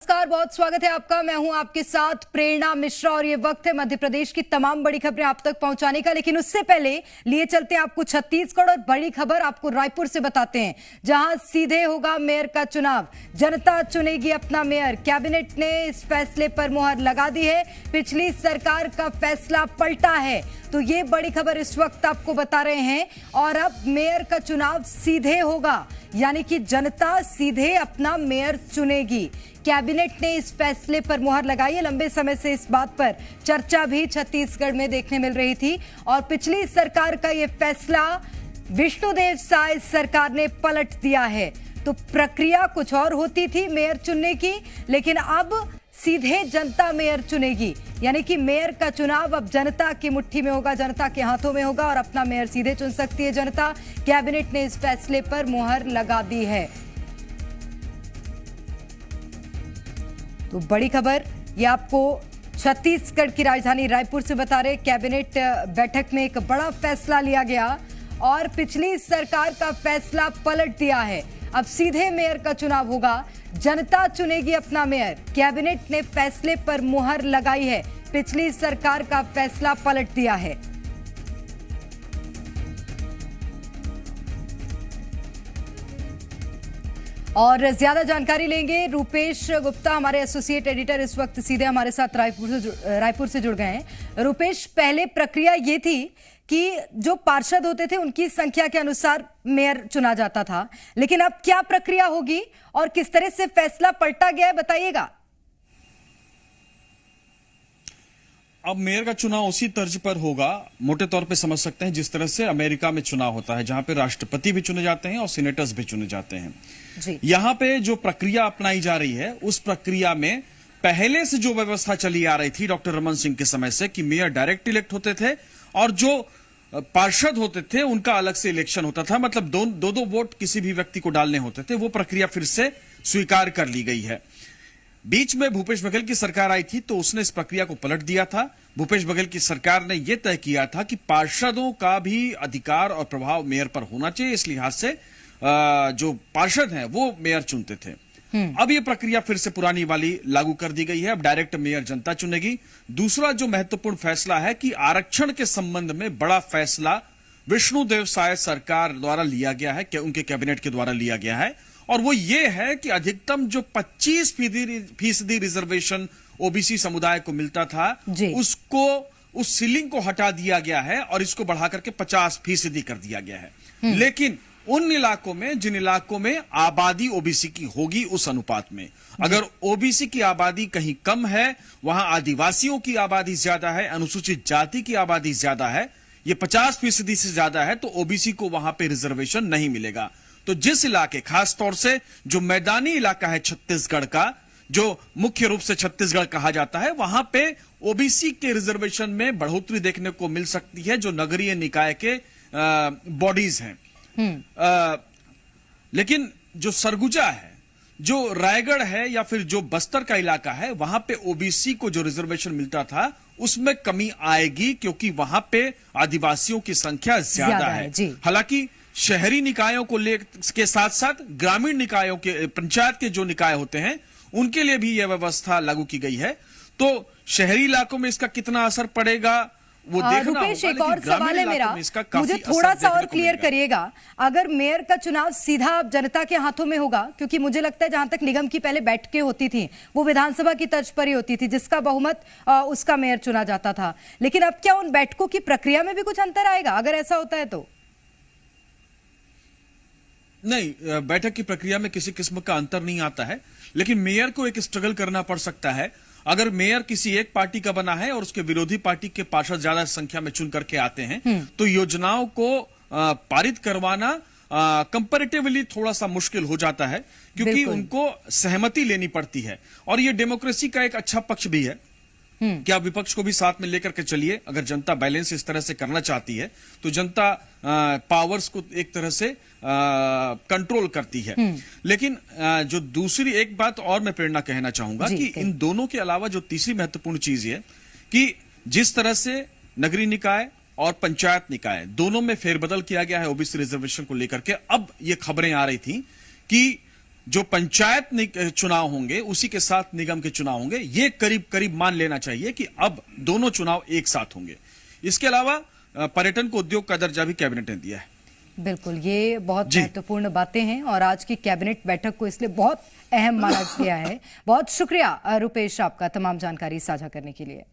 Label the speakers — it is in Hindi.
Speaker 1: नमस्कार, बहुत स्वागत है आपका। मैं हूं आपके साथ प्रेरणा मिश्रा और ये वक्त है मध्य प्रदेश की तमाम बड़ी खबरें आप तक पहुंचाने का। लेकिन उससे पहले लिए चलते हैं आपको छत्तीसगढ़ और बड़ी खबर आपको रायपुर से बताते हैं, जहां सीधे होगा मेयर का चुनाव। जनता चुनेगी अपना मेयर। कैबिनेट ने इस फैसले पर मुहर लगा दी है। पिछली सरकार का फैसला पलटा है, तो ये बड़ी खबर इस वक्त आपको बता रहे हैं। और अब मेयर का चुनाव सीधे होगा, यानी कि जनता सीधे अपना मेयर चुनेगी। कैबिनेट ने इस फैसले पर मुहर लगाई है। लंबे समय से इस बात पर चर्चा भी छत्तीसगढ़ में देखने मिल रही थी और पिछली सरकार का यह फैसला विष्णुदेव साय सरकार ने पलट दिया है। तो प्रक्रिया कुछ और होती थी मेयर चुनने की, लेकिन अब सीधे जनता मेयर चुनेगी, यानी कि मेयर का चुनाव अब जनता की मुट्ठी में होगा, जनता के हाथों में होगा और अपना मेयर सीधे चुन सकती है जनता। कैबिनेट ने इस फैसले पर मुहर लगा दी है। तो बड़ी खबर ये आपको छत्तीसगढ़ की राजधानी रायपुर से बता रहे। कैबिनेट बैठक में एक बड़ा फैसला लिया गया और पिछली सरकार का फैसला पलट दिया है। अब सीधे मेयर का चुनाव होगा, जनता चुनेगी अपना मेयर। कैबिनेट ने फैसले पर मुहर लगाई है, पिछली सरकार का फैसला पलट दिया है। और ज्यादा जानकारी लेंगे रूपेश गुप्ता, हमारे एसोसिएट एडिटर इस वक्त सीधे हमारे साथ रायपुर से जुड़ गए हैं। रूपेश, पहले प्रक्रिया ये थी कि जो पार्षद होते थे उनकी संख्या के अनुसार मेयर चुना जाता था, लेकिन अब क्या प्रक्रिया होगी और किस तरह से फैसला पलटा गया है, बताइएगा।
Speaker 2: अब मेयर का चुनाव उसी तर्ज पर होगा, मोटे तौर पे समझ सकते हैं जिस तरह से अमेरिका में चुनाव होता है, जहां पे राष्ट्रपति भी चुने जाते हैं और सीनेटर्स भी चुने जाते हैं
Speaker 1: जी।
Speaker 2: यहां पे जो प्रक्रिया अपनाई जा रही है, उस प्रक्रिया में पहले से जो व्यवस्था चली आ रही थी डॉक्टर रमन सिंह के समय से, कि मेयर डायरेक्ट इलेक्ट होते थे और जो पार्षद होते थे उनका अलग से इलेक्शन होता था, मतलब दो वोट किसी भी व्यक्ति को डालने होते थे। वो प्रक्रिया फिर से स्वीकार कर ली गई है। बीच में भूपेश बघेल की सरकार आई थी तो उसने इस प्रक्रिया को पलट दिया था। भूपेश बघेल की सरकार ने यह तय किया था कि पार्षदों का भी अधिकार और प्रभाव मेयर पर होना चाहिए, इस लिहाज से जो पार्षद हैं वो मेयर चुनते थे। अब यह प्रक्रिया फिर से पुरानी वाली लागू कर दी गई है। अब डायरेक्ट मेयर जनता चुनेगी। दूसरा जो महत्वपूर्ण फैसला है कि आरक्षण के संबंध में बड़ा फैसला विष्णुदेव साय सरकार द्वारा लिया गया है, उनके कैबिनेट के द्वारा लिया गया है, और वो ये है कि अधिकतम जो 25% रिजर्वेशन ओबीसी समुदाय को मिलता था, उसको उस सीलिंग को हटा दिया गया है और इसको बढ़ाकर के 50% कर दिया गया है। लेकिन उन इलाकों में जिन इलाकों में आबादी ओबीसी की होगी, उस अनुपात में, अगर ओबीसी की आबादी कहीं कम है, वहां आदिवासियों की आबादी ज्यादा है, अनुसूचित जाति की आबादी ज्यादा है, ये 50% से ज्यादा है, तो ओबीसी को वहां पे रिजर्वेशन नहीं मिलेगा। तो जिस इलाके, खास तौर से जो मैदानी इलाका है छत्तीसगढ़ का, जो मुख्य रूप से छत्तीसगढ़ कहा जाता है, वहां पे ओबीसी के रिजर्वेशन में बढ़ोतरी देखने को मिल सकती है, जो नगरीय निकाय के बॉडीज हैं। लेकिन जो सरगुजा है, जो रायगढ़ है या फिर जो बस्तर का इलाका है, वहां पे ओबीसी को जो रिजर्वेशन मिलता था उसमें कमी आएगी, क्योंकि वहां पे आदिवासियों की संख्या ज्यादा है। हालांकि शहरी निकायों को के साथ साथ ग्रामीण निकायों के, पंचायत के जो निकाय होते हैं, उनके लिए भी यह व्यवस्था लागू की गई है। तो शहरी इलाकों में इसका कितना असर पड़ेगा वो देखना होगा।
Speaker 1: रूपेश, एक और सवाल है मेरा, मुझे थोड़ा सा और क्लियर करिएगा। अगर मेयर का चुनाव सीधा जनता के हाथों में होगा, क्योंकि मुझे लगता है जहां तक निगम की पहले बैठकें होती थी वो विधानसभा की तर्ज पर ही होती थी, जिसका बहुमत उसका मेयर चुना जाता था, लेकिन अब क्या उन बैठकों की प्रक्रिया में भी कुछ अंतर आएगा अगर ऐसा होता है तो?
Speaker 2: नहीं, बैठक की प्रक्रिया में किसी किस्म का अंतर नहीं आता है, लेकिन मेयर को एक स्ट्रगल करना पड़ सकता है। अगर मेयर किसी एक पार्टी का बना है और उसके विरोधी पार्टी के पार्षद ज्यादा संख्या में चुन करके आते हैं, तो योजनाओं को पारित करवाना कंपैरेटिवली थोड़ा सा मुश्किल हो जाता है, क्योंकि उनको सहमति लेनी पड़ती है। और ये डेमोक्रेसी का एक अच्छा पक्ष भी है कि आप विपक्ष को भी साथ में लेकर के चलिए। अगर जनता बैलेंस इस तरह से करना चाहती है तो जनता पावर्स को एक तरह से कंट्रोल करती है। लेकिन जो दूसरी एक बात और मैं प्रेरणा कहना चाहूंगा कि इन दोनों के अलावा जो तीसरी महत्वपूर्ण चीज है कि जिस तरह से नगरीय निकाय और पंचायत निकाय दोनों में फेरबदल किया गया है ओबीसी रिजर्वेशन को लेकर के, अब ये खबरें आ रही थी कि जो पंचायत चुनाव होंगे उसी के साथ निगम के चुनाव होंगे। ये करीब करीब मान लेना चाहिए कि अब दोनों चुनाव एक साथ होंगे। इसके अलावा पर्यटन को उद्योग का दर्जा भी कैबिनेट ने दिया है।
Speaker 1: बिल्कुल, ये बहुत महत्वपूर्ण बातें हैं और आज की कैबिनेट बैठक को इसलिए बहुत अहम माना गया है। बहुत शुक्रिया रुपेश आपका तमाम जानकारी साझा करने के लिए।